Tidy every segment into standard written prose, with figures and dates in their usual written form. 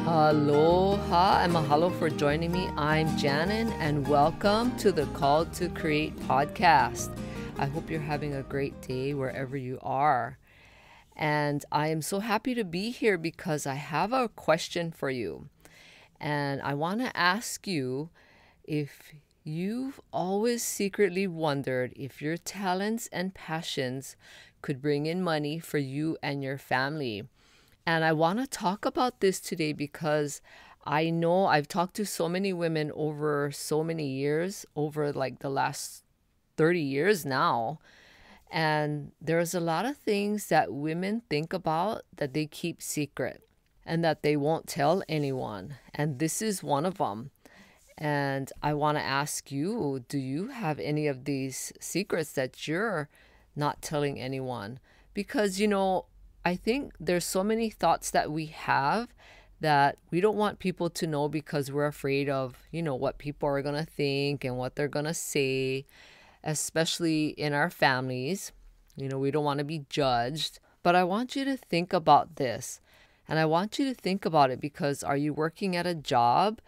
Aloha and mahalo for joining me. I'm Janin and welcome to the Call to Create podcast. I hope you're having a great day wherever you are. And I am so happy to be here because I have a question for you. And I want to ask you if you've always secretly wondered if your talents and passions could bring in money for you and your family. And I want to talk about this today because I know I've talked to so many women over so many years, over like the last 30 years now. And there's a lot of things that women think about that they keep secret and that they won't tell anyone. And this is one of them. And I want to ask you, do you have any of these secrets that you're not telling anyone? Because, I think there's so many thoughts that we have that we don't want people to know because we're afraid of, what people are going to think and what they're going to say, especially in our families. We don't want to be judged. But I want you to think about this. And I want you to think about it because are you working at a job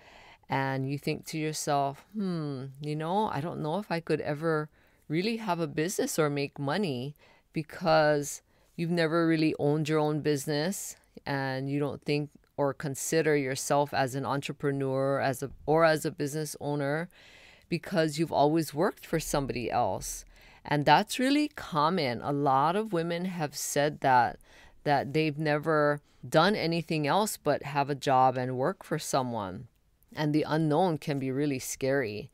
and you think to yourself, I don't know if I could ever really have a business or make money because you've never really owned your own business and you don't think or consider yourself as an entrepreneur or as a business owner because you've always worked for somebody else. And that's really common. A lot of women have said that they've never done anything else but have a job and work for someone. And the unknown can be really scary.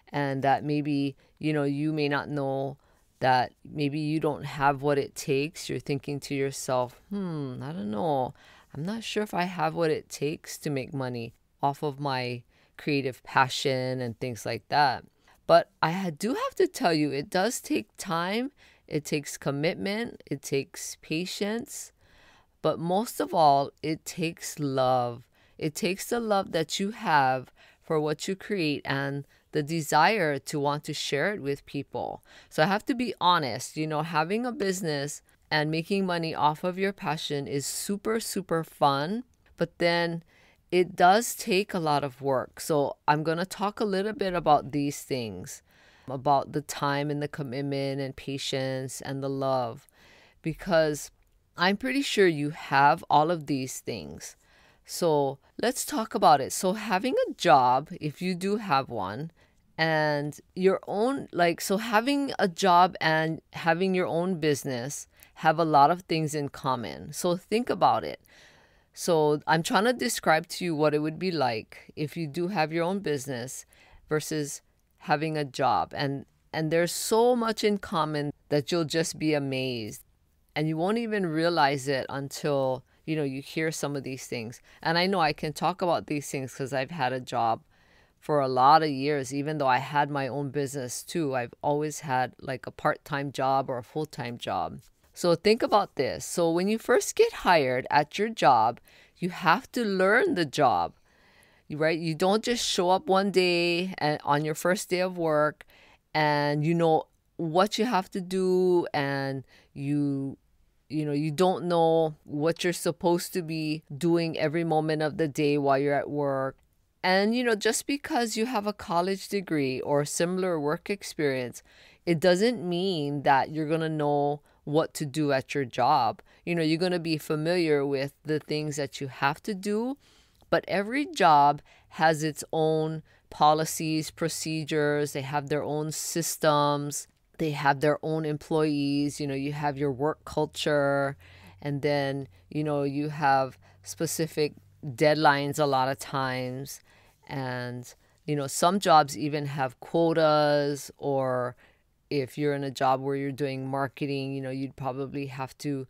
And that maybe, you may not know that maybe you don't have what it takes. You're thinking to yourself, I don't know. I'm not sure if I have what it takes to make money off of my creative passion and things like that. But do have to tell you, it does take time. It takes commitment. It takes patience. But most of all, it takes love. It takes the love that you have for what you create and the desire to want to share it with people. So I have to be honest, having a business and making money off of your passion is super, super fun. But then it does take a lot of work. So I'm going to talk a little bit about these things, about the time and the commitment and patience and the love, because I'm pretty sure you have all of these things. So let's talk about it. So having a job, if you do have one, and your own, so having a job and having your own business have a lot of things in common. So think about it. So I'm trying to describe to you what it would be like if you do have your own business versus having a job. And there's so much in common that you'll just be amazed. And you won't even realize it until you hear some of these things. And I know I can talk about these things because I've had a job for a lot of years. Even though I had my own business too, I've always had like a part-time job or a full-time job. So think about this. So when you first get hired at your job, you have to learn the job, right? You don't just show up one day and on your first day of work and you know what you have to do, and you don't know what you're supposed to be doing every moment of the day while you're at work. And, just because you have a college degree or similar work experience, it doesn't mean that you're going to know what to do at your job. You're going to be familiar with the things that you have to do, but every job has its own policies, procedures. They have their own systems. They have their own employees. You have your work culture, and then, you have specific deadlines a lot of times. And, some jobs even have quotas, or if you're in a job where you're doing marketing, you'd probably have to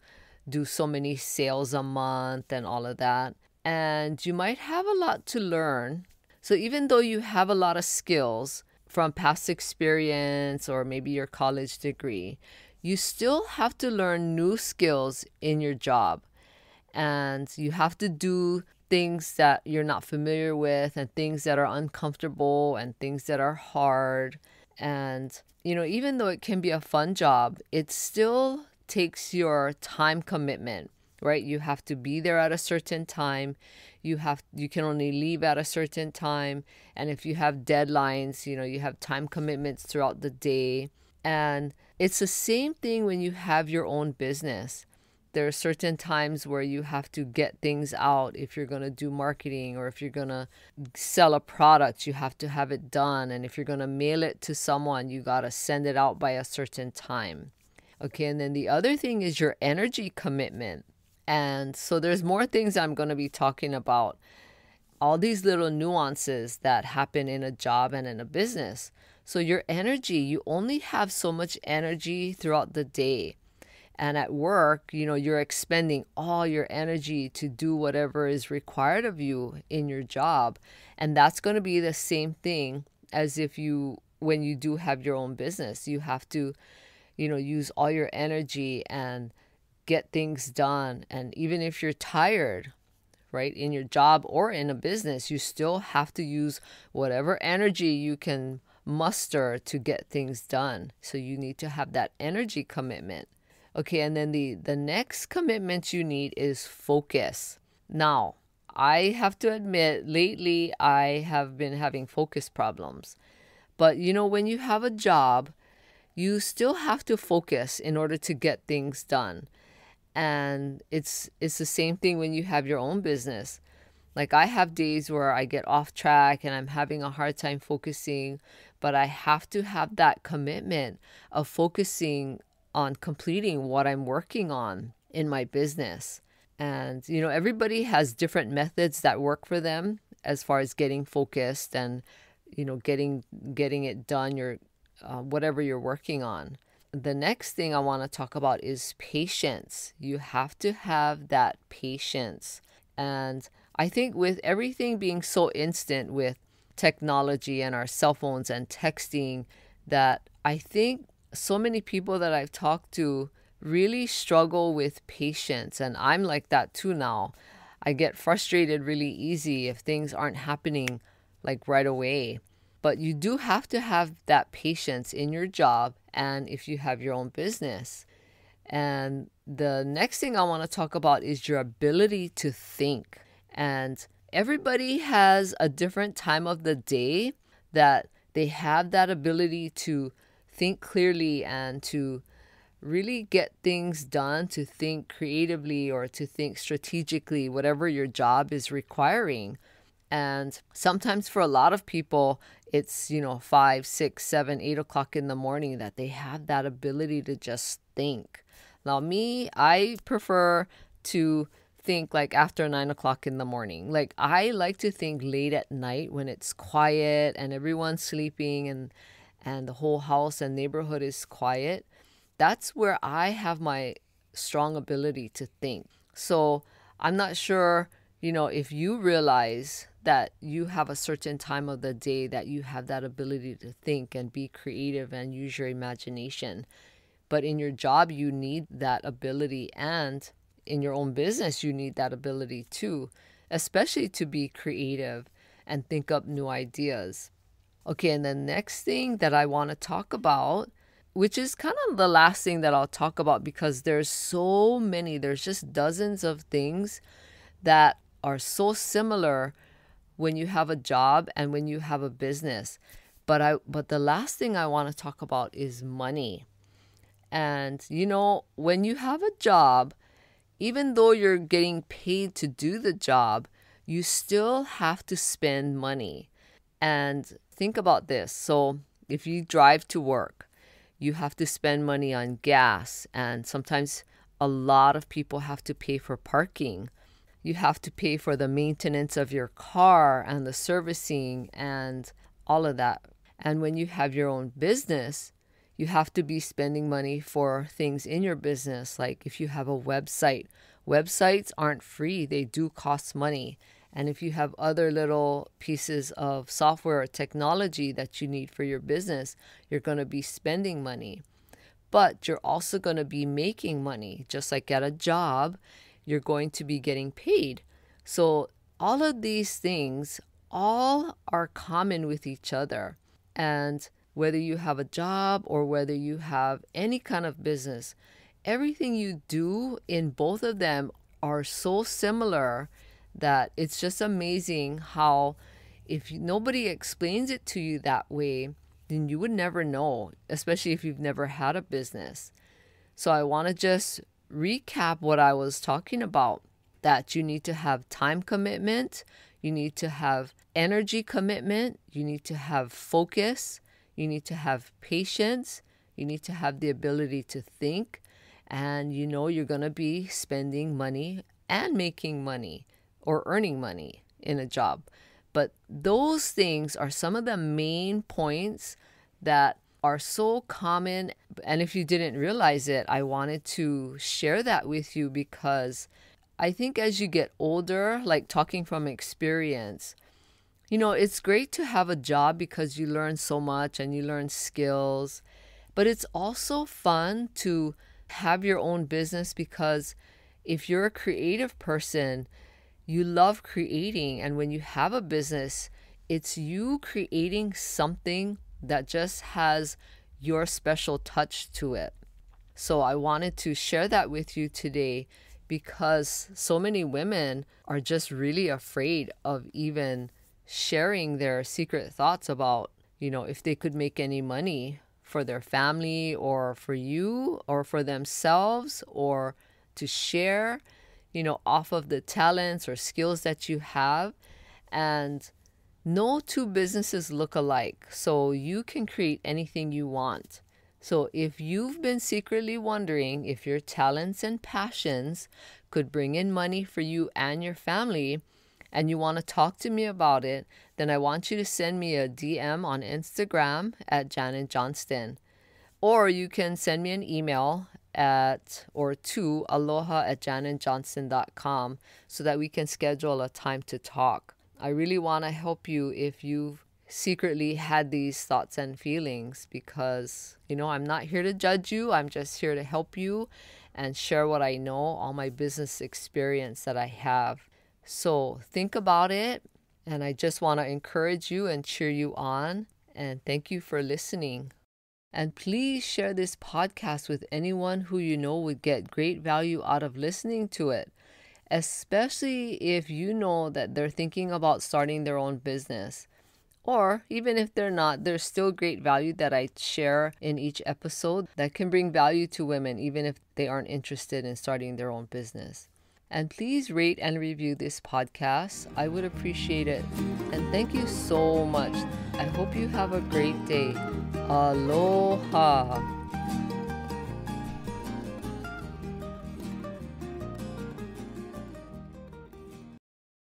do so many sales a month and all of that. And you might have a lot to learn. So even though you have a lot of skills from past experience or maybe your college degree, you still have to learn new skills in your job. And you have to do things that you're not familiar with, and things that are uncomfortable, and things that are hard. And, even though it can be a fun job, it still takes your time commitment. right? You have to be there at a certain time. You can only leave at a certain time. And if you have deadlines, you have time commitments throughout the day. And it's the same thing when you have your own business. There are certain times where you have to get things out. If you're going to do marketing or if you're going to sell a product, you have to have it done. And if you're going to mail it to someone, you got to send it out by a certain time. Okay, and then the other thing is your energy commitment. And so there's more things I'm going to be talking about. All these little nuances that happen in a job and in a business. So your energy, you only have so much energy throughout the day. And at work, you're expending all your energy to do whatever is required of you in your job. And that's going to be the same thing as when you do have your own business. You have to, use all your energy and get things done. And even if you're tired, right, in your job or in a business, you still have to use whatever energy you can muster to get things done. So you need to have that energy commitment. Okay, and then the next commitment you need is focus. Now, I have to admit, lately I have been having focus problems. But when you have a job, you still have to focus in order to get things done. And it's the same thing when you have your own business. Like I have days where I get off track and I'm having a hard time focusing, but I have to have that commitment of focusing on completing what I'm working on in my business. And, everybody has different methods that work for them as far as getting focused and, getting it done, whatever you're working on. The next thing I want to talk about is patience. You have to have that patience. And I think with everything being so instant with technology and our cell phones and texting, that I think so many people that I've talked to really struggle with patience. And I'm like that too now. I get frustrated really easy if things aren't happening like right away. But you do have to have that patience in your job and if you have your own business. And the next thing I want to talk about is your ability to think. And everybody has a different time of the day that they have that ability to think clearly and to really get things done, to think creatively or to think strategically, whatever your job is requiring. And sometimes for a lot of people, it's, 5, 6, 7, 8 o'clock in the morning that they have that ability to just think. Now, me, I prefer to think like after 9 o'clock in the morning. Like I like to think late at night when it's quiet and everyone's sleeping and the whole house and neighborhood is quiet. That's where I have my strong ability to think. So I'm not sure, if you realize that you have a certain time of the day that you have that ability to think and be creative and use your imagination. But in your job, you need that ability. And in your own business, you need that ability too, especially to be creative and think up new ideas. Okay, and the next thing that I want to talk about, which is kind of the last thing that I'll talk about because there's just dozens of things that are so similar when you have a job and when you have a business. But the last thing I want to talk about is money. And when you have a job, even though you're getting paid to do the job, you still have to spend money. And think about this. So if you drive to work, you have to spend money on gas. And sometimes a lot of people have to pay for parking. You have to pay for the maintenance of your car and the servicing and all of that. And when you have your own business, you have to be spending money for things in your business. Like if you have a website, websites aren't free. They do cost money. And if you have other little pieces of software or technology that you need for your business, you're going to be spending money. But you're also going to be making money. Just like at a job, you're going to be getting paid. So all of these things all are common with each other. And whether you have a job or whether you have any kind of business, everything you do in both of them are so similar that it's just amazing how if nobody explains it to you that way, then you would never know, especially if you've never had a business. So I want to just recap what I was talking about, that you need to have time commitment, you need to have energy commitment, you need to have focus, you need to have patience, you need to have the ability to think, and you're going to be spending money and making money or earning money in a job. But those things are some of the main points that are so common. And if you didn't realize it, I wanted to share that with you because I think as you get older, like talking from experience, it's great to have a job because you learn so much and you learn skills. But it's also fun to have your own business because if you're a creative person, you love creating. And when you have a business, it's you creating something that just has your special touch to it. So I wanted to share that with you today because so many women are just really afraid of even sharing their secret thoughts about, if they could make any money for their family or for you or for themselves, or to share, off of the talents or skills that you have. And no two businesses look alike, so you can create anything you want. So if you've been secretly wondering if your talents and passions could bring in money for you and your family, and you want to talk to me about it, then I want you to send me a DM on Instagram at Janet Johnston. Or you can send me an email to aloha@janetjohnston.com so that we can schedule a time to talk. I really want to help you if you've secretly had these thoughts and feelings because, I'm not here to judge you. I'm just here to help you and share what I know, all my business experience that I have. So think about it. And I just want to encourage you and cheer you on. And thank you for listening. And please share this podcast with anyone who you know would get great value out of listening to it, especially if you know that they're thinking about starting their own business. Or even if they're not, there's still great value that I share in each episode that can bring value to women, even if they aren't interested in starting their own business. And please rate and review this podcast. I would appreciate it. And thank you so much. I hope you have a great day. Aloha.